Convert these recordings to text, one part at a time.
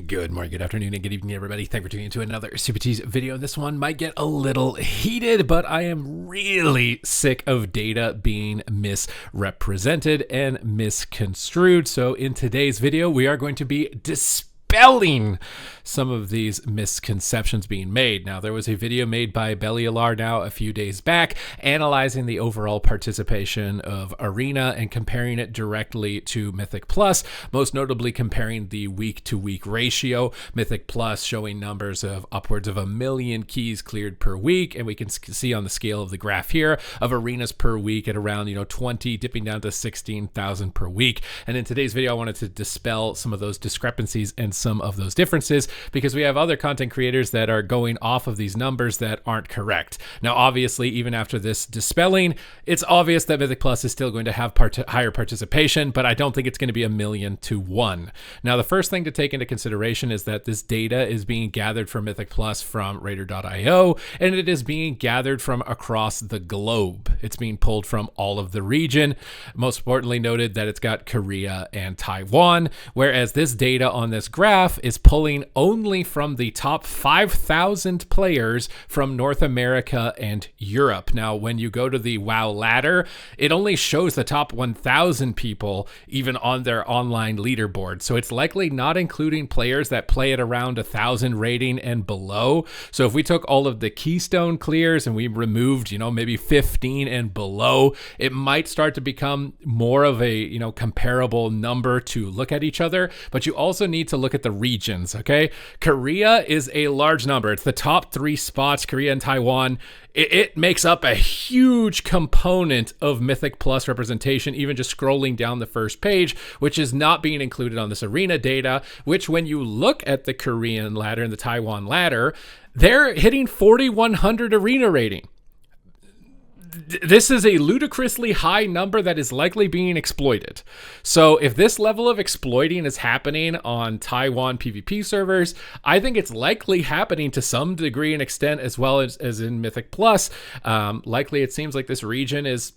Good morning, good afternoon, and good evening, everybody. Thank you for tuning into another Supatease video. This one might get a little heated, but I am really sick of data being misrepresented and misconstrued. So in today's video, we are going to be dispelling some of these misconceptions being made. Now, there was a video made by Belialar now a few days back analyzing the overall participation of Arena and comparing it directly to Mythic Plus, most notably comparing the week-to-week ratio. Mythic Plus showing numbers of upwards of 1 million keys cleared per week, and we can see on the scale of the graph here of Arenas per week at around 20, dipping down to 16,000 per week. And in today's video, I wanted to dispel some of those discrepancies and some of those differences, because we have other content creators that are going off of these numbers that aren't correct. Now, obviously, even after this dispelling, it's obvious that Mythic Plus is still going to have higher participation, but I don't think it's going to be 1,000,000 to 1. Now, the first thing to take into consideration is that this data is being gathered from Mythic Plus from Raider.io, and it is being gathered from across the globe. It's being pulled from all of the region. Most importantly noted that it's got Korea and Taiwan, whereas this data on this graph is pulling only from the top 5,000 players from North America and Europe. Now, when you go to the WoW ladder, it only shows the top 1,000 people even on their online leaderboard. So it's likely not including players that play at around 1,000 rating and below. So if we took all of the keystone clears and we removed, maybe 15 and below, it might start to become more of a, comparable number to look at each other. But you also need to look at the regions, okay? Korea is a large number. It's the top 3 spots, Korea and Taiwan. It makes up a huge component of Mythic Plus representation, even just scrolling down the first page, which is not being included on this Arena data, which when you look at the Korean ladder and the Taiwan ladder, they're hitting 4,100 Arena rating. This is a ludicrously high number that is likely being exploited. So if this level of exploiting is happening on Taiwan PvP servers, I think it's likely happening to some degree and extent as well as in Mythic Plus. Likely it seems like this region is,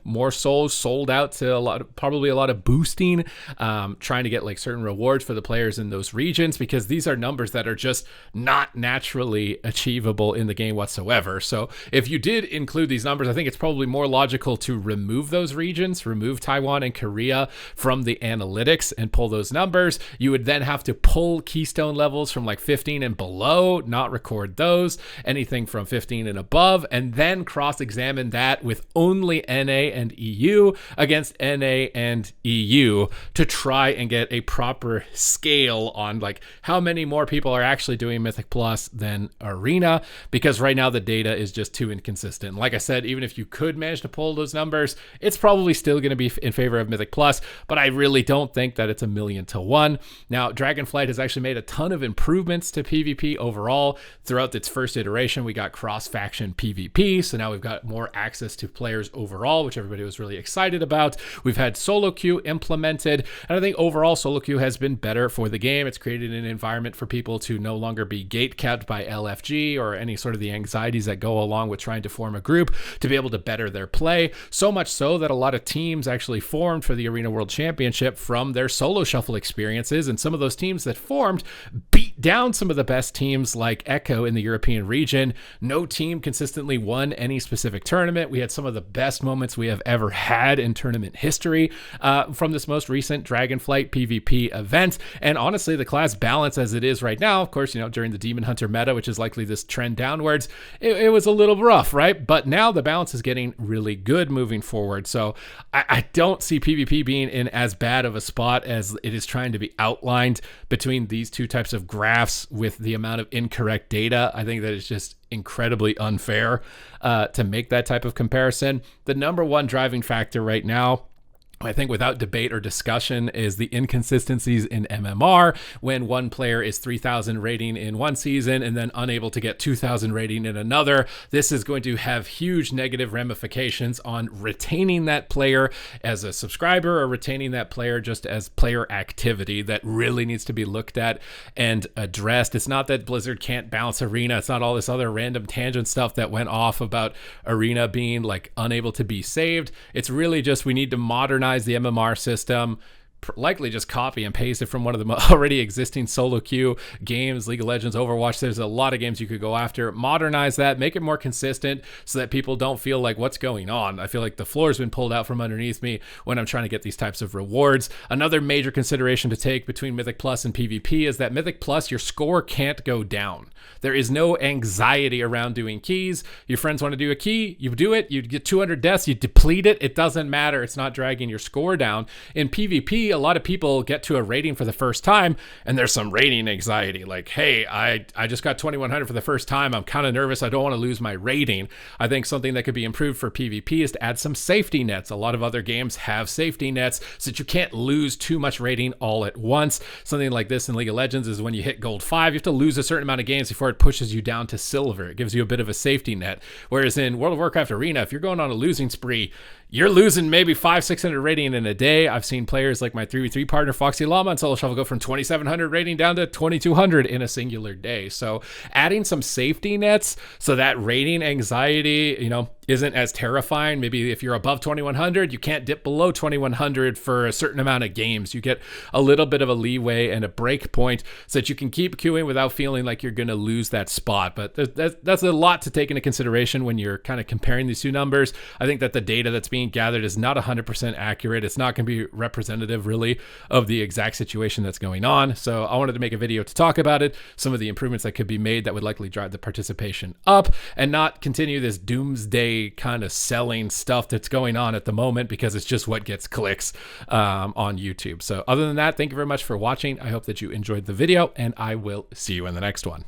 more souls sold out to probably a lot of boosting, trying to get like certain rewards for the players in those regions, because these are numbers that are just not naturally achievable in the game whatsoever. So if you did include these numbers, I think it's probably more logical to remove those regions, remove Taiwan and Korea from the analytics and pull those numbers. You would then have to pull keystone levels from like 15 and below, not record those, anything from 15 and above, and then cross-examine that with only NA and EU against NA and EU to try and get a proper scale on like how many more people are actually doing Mythic Plus than Arena, because right now the data is just too inconsistent. Like I said, even if you could manage to pull those numbers, it's probably still going to be in favor of Mythic Plus, but I really don't think that it's 1,000,000 to 1. Now, Dragonflight has actually made a ton of improvements to PvP overall. Throughout its first iteration, we got cross-faction PvP, so now we've got more access to players overall, which everybody was really excited about. We've had solo queue implemented, and I think overall solo queue has been better for the game. It's created an environment for people to no longer be gate-kept by LFG or any sort of the anxieties that go along with trying to form a group, to be able to better their play. So much so that a lot of teams actually formed for the Arena World Championship from their solo shuffle experiences, and some of those teams that formed beat down some of the best teams like Echo in the European region. No team consistently won any specific tournament. We had some of the best moments we have ever had in tournament history from this most recent Dragonflight PvP event. And honestly, the class balance as it is right now, of course, during the Demon Hunter meta, which is likely this trend downwards, it was a little rough, right? But now the balance is getting really good moving forward. So I don't see PvP being in as bad of a spot as it is trying to be outlined between these two types of graphs with the amount of incorrect data. I think that it's just incredibly unfair to make that type of comparison. The number one driving factor right now, I think without debate or discussion, is the inconsistencies in MMR when one player is 3,000 rating in one season and then unable to get 2,000 rating in another. This is going to have huge negative ramifications on retaining that player as a subscriber or retaining that player just as player activity that really needs to be looked at and addressed. It's not that Blizzard can't balance Arena. It's not all this other random tangent stuff that went off about Arena being like unable to be saved. It's really just we need to modernize the MMR system, likely just copy and paste it from one of the already existing solo queue games, League of Legends, Overwatch. There's a lot of games you could go after. Modernize that, make it more consistent so that people don't feel like what's going on. I feel like the floor's been pulled out from underneath me when I'm trying to get these types of rewards. Another major consideration to take between Mythic Plus and PvP is that Mythic Plus, your score can't go down. There is no anxiety around doing keys. Your friends want to do a key, you do it, you get 200 deaths, you deplete it, it doesn't matter. It's not dragging your score down. In PvP, a lot of people get to a rating for the first time and there's some rating anxiety. Like, hey, I just got 2100 for the first time. I'm kind of nervous. I don't want to lose my rating. I think something that could be improved for PvP is to add some safety nets. A lot of other games have safety nets so that you can't lose too much rating all at once. Something like this in League of Legends is when you hit gold 5, you have to lose a certain amount of games before it pushes you down to silver. It gives you a bit of a safety net. Whereas in World of Warcraft Arena, if you're going on a losing spree, you're losing maybe 500-600 rating in a day. I've seen players like my 3v3 partner Foxy Llama and Solo Shuffle go from 2700 rating down to 2200 in a singular day. So adding some safety nets so that rating anxiety, isn't as terrifying. Maybe if you're above 2100, you can't dip below 2100 for a certain amount of games. You get a little bit of a leeway and a break point so that you can keep queuing without feeling like you're going to lose that spot. But that's a lot to take into consideration when you're kind of comparing these two numbers. I think that the data that's being gathered is not 100% accurate. It's not going to be representative really of the exact situation that's going on. So I wanted to make a video to talk about it, some of the improvements that could be made that would likely drive the participation up, and not continue this doomsday kind of selling stuff that's going on at the moment because it's just what gets clicks on YouTube. So other than that, thank you very much for watching. I hope that you enjoyed the video and I will see you in the next one.